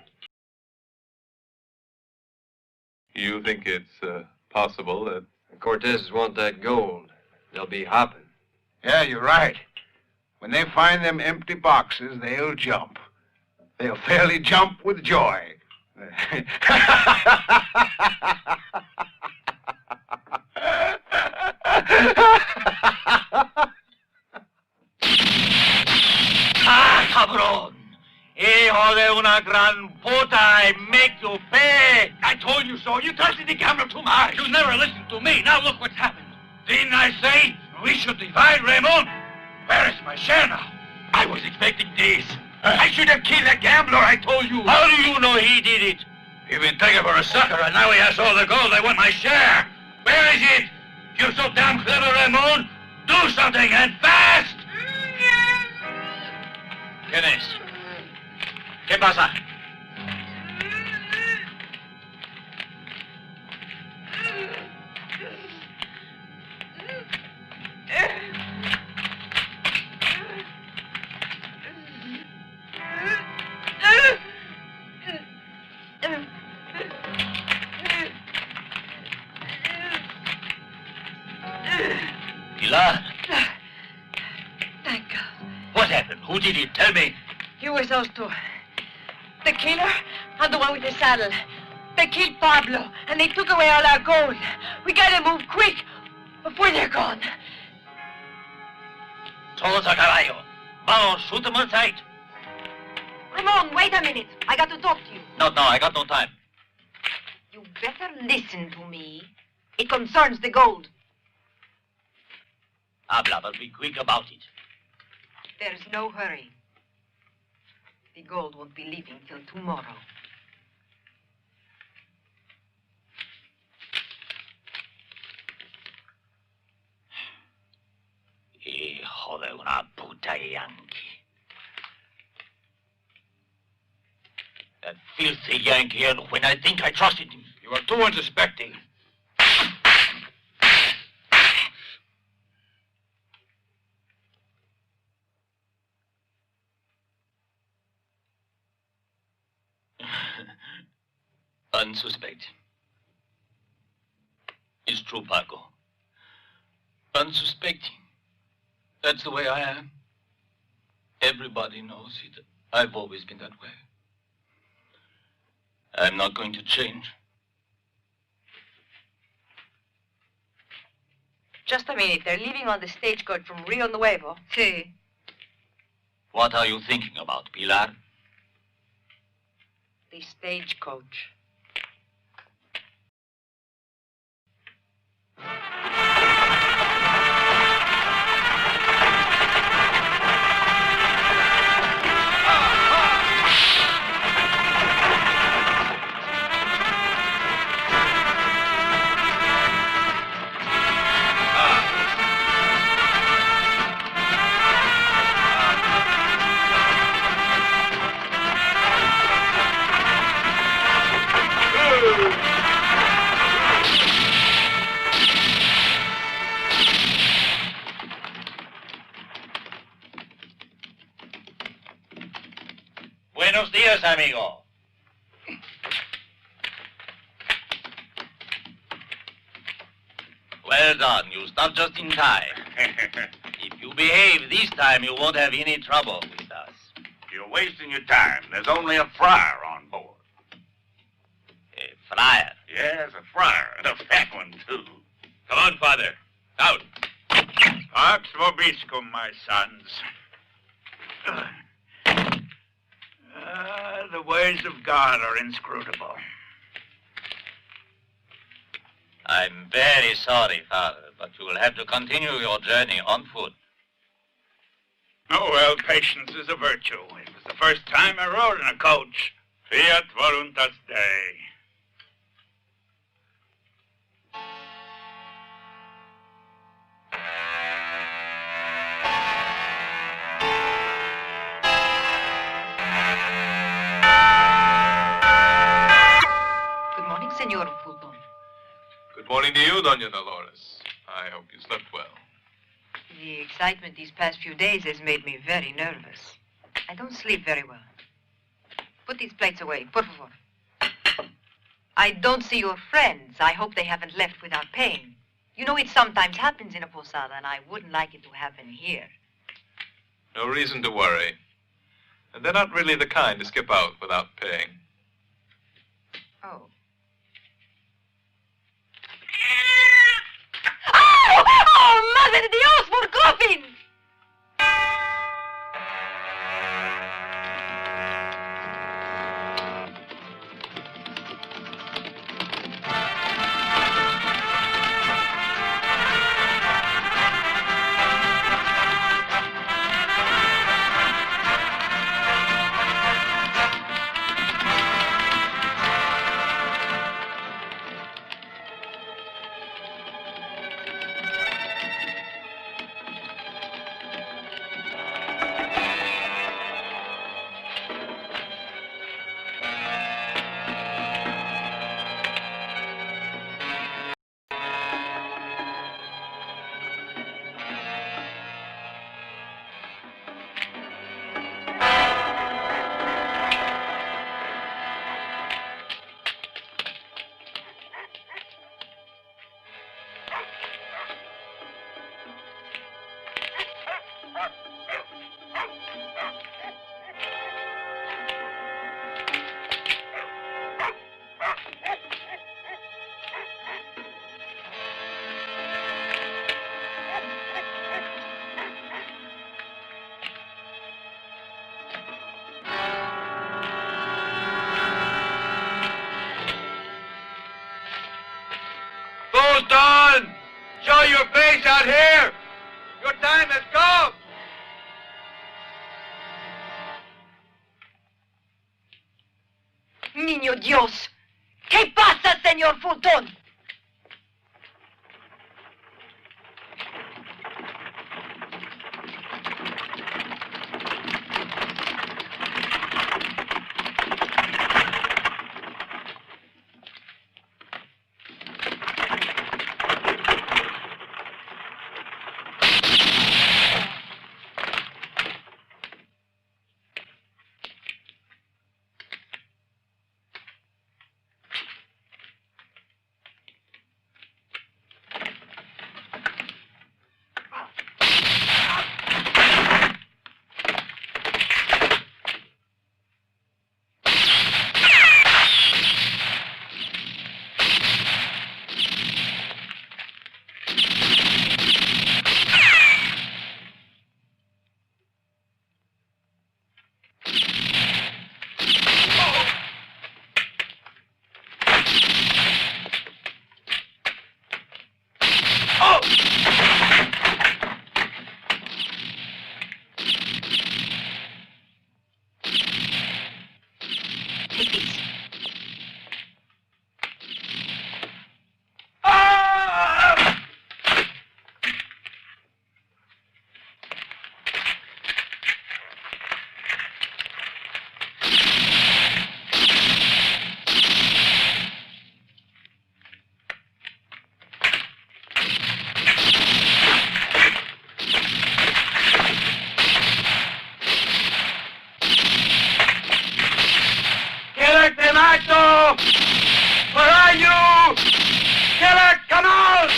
You think it's possible that... The Cortezes want that gold. They'll be hopping. Yeah, you're right. When they find them empty boxes, they'll jump. They'll fairly jump with joy. ¡Ah, cabrón! Hijo de una gran puta, I make you pay! I told you so. You trusted the gambler too much. You never listened to me. Now look what's happened. Didn't I say we should divide, Raymond? Where is my share now? I was expecting this. I should have killed the gambler, I told you. How do you know he did it? You've been taken for a sucker, and now he has all the gold. I want my share. Where is it? You're so damn clever, Raymond. Do something, and fast! ¿Quién es? ¿Qué pasa? Pilar, Thank God. what happened? Who did it? Tell me. It was those two. The killer and the one with the saddle. They killed Pablo, and they took away all our gold. We gotta move quick before they're gone. Todos a caballo. Vamos, shoot them on sight. Ramon, wait a minute. I got to talk to you. No, I got no time. You better listen to me. It concerns the gold. Habla, but be quick about it. There's no hurry. The gold won't be leaving till tomorrow. Hijo de una puta Yankee. That filthy Yankee, and when I think I trusted him. You are too unsuspecting. Unsuspecting. It's true, Paco. Unsuspecting. That's the way I am. Everybody knows it. I've always been that way. I'm not going to change. Just a minute. They're leaving on the stagecoach from Rio Nuevo. Sí. What are you thinking about, Pilar? The stagecoach. Buenos días, amigo. Well done. You stopped just in time. If you behave this time, you won't have any trouble with us. You're wasting your time. There's only a friar on board. A friar? Yes, a friar, and a fat one, too. Come on, Father. Out. Pax vobiscum, my sons. The ways of God are inscrutable. I'm very sorry, Father, but you will have to continue your journey on foot. Oh, well, patience is a virtue. It was the first time I rode in a coach. Fiat voluntas Dei. Good morning, Senor Fulton. Good morning to you, Doña Dolores. I hope you slept well. The excitement these past few days has made me very nervous. I don't sleep very well. Put these plates away, por favor. I don't see your friends. I hope they haven't left without paying. You know, it sometimes happens in a posada, and I wouldn't like it to happen here. No reason to worry. And they're not really the kind to skip out without paying. Oh. ¡Oh, madre de Dios, por coffin! Fulton! Show your face out here! Your time has come! Niño Dios! ¿Qué pasa, señor Fulton? Where are you? Killer, come out!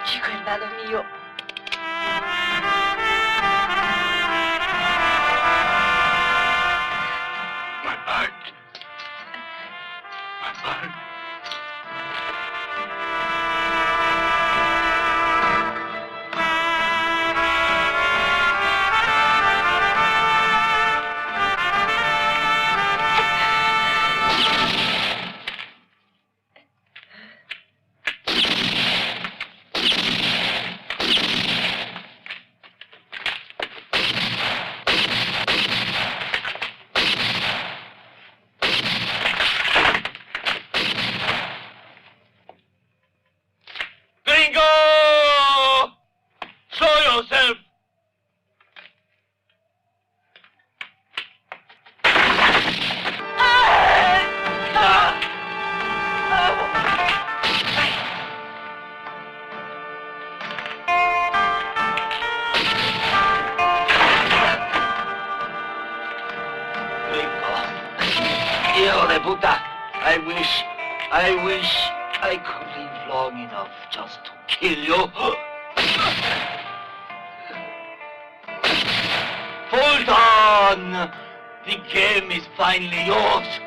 Chico hermano mío. My heart. My heart. Hijo de puta. I wish I could live long enough just to kill you. Fulton! The game is finally yours.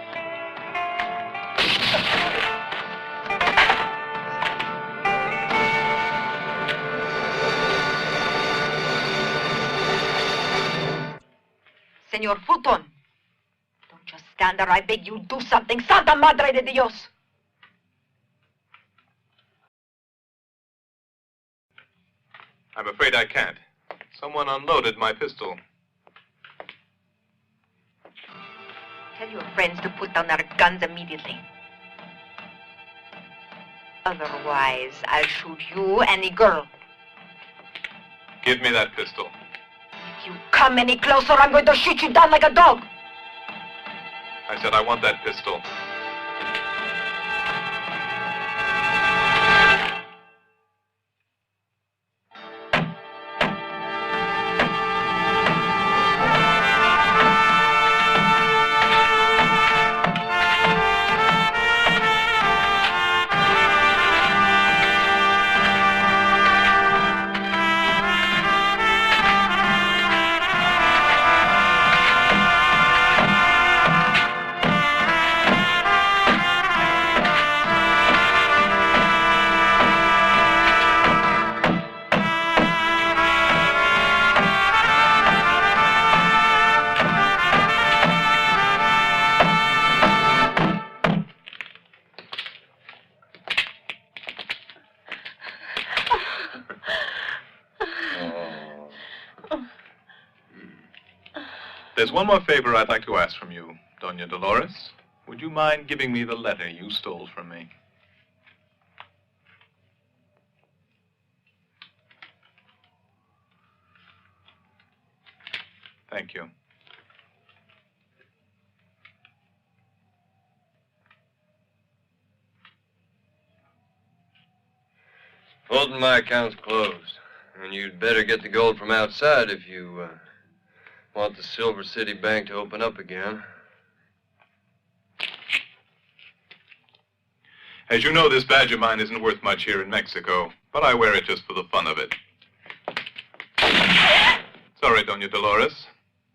Senor Fulton, don't just stand there. I beg you, do something. Santa Madre de Dios. I'm afraid I can't. Someone unloaded my pistol. Tell your friends to put down their guns immediately. Otherwise, I'll shoot you and the girl. Give me that pistol. If you come any closer, I'm going to shoot you down like a dog. I said I want that pistol. There's one more favor I'd like to ask from you, Doña Dolores. Would you mind giving me the letter you stole from me? Thank you. Fulton, my account's closed. And you'd better get the gold from outside if you want the Silver City Bank to open up again. As you know, this badge of mine isn't worth much here in Mexico, but I wear it just for the fun of it. Sorry, Doña Dolores.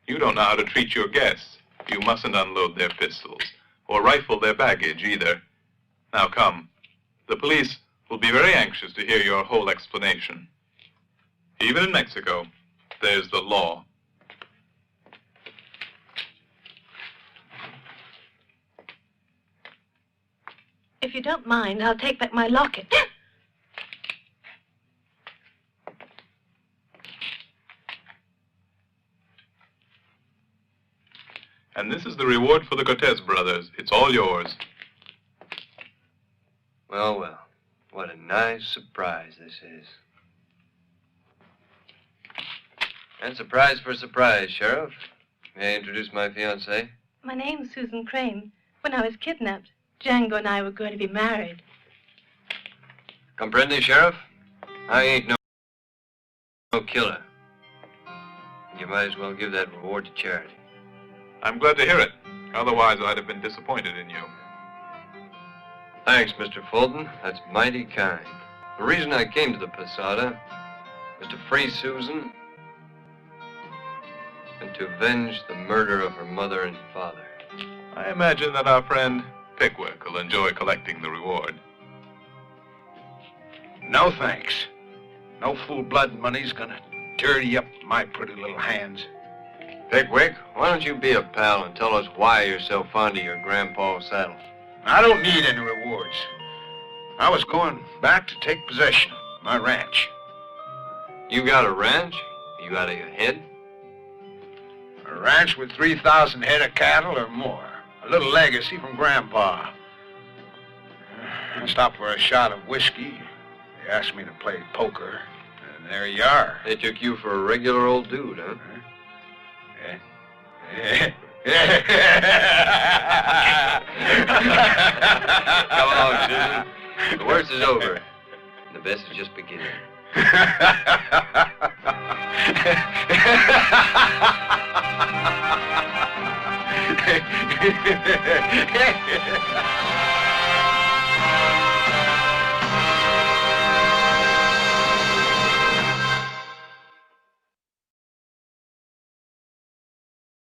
You don't know how to treat your guests. You mustn't unload their pistols, or rifle their baggage either. Now come. The police will be very anxious to hear your whole explanation. Even in Mexico, there's the law. If you don't mind, I'll take back my locket. And this is the reward for the Cortez brothers. It's all yours. Well, well. What a nice surprise this is. And surprise for surprise, Sheriff. May I introduce my fiancée? My name's Susan Crane. When I was kidnapped, Django and I were going to be married. Comprende, Sheriff? I ain't no killer. You might as well give that reward to charity. I'm glad to hear it. Otherwise, I'd have been disappointed in you. Thanks, Mr. Fulton. That's mighty kind. The reason I came to the Posada was to free Susan and to avenge the murder of her mother and father. I imagine that our friend Pickwick will enjoy collecting the reward. No thanks. No full-blood money's gonna dirty up my pretty little hands. Pickwick, why don't you be a pal and tell us why you're so fond of your grandpa's saddle? I don't need any rewards. I was going back to take possession of my ranch. You got a ranch? You out of your head? A ranch with 3,000 head of cattle or more. A little legacy from Grandpa. I stopped for a shot of whiskey. They asked me to play poker, and there you are. They took you for a regular old dude, huh? Come along, Susan. The worst is over. And the best is just beginning.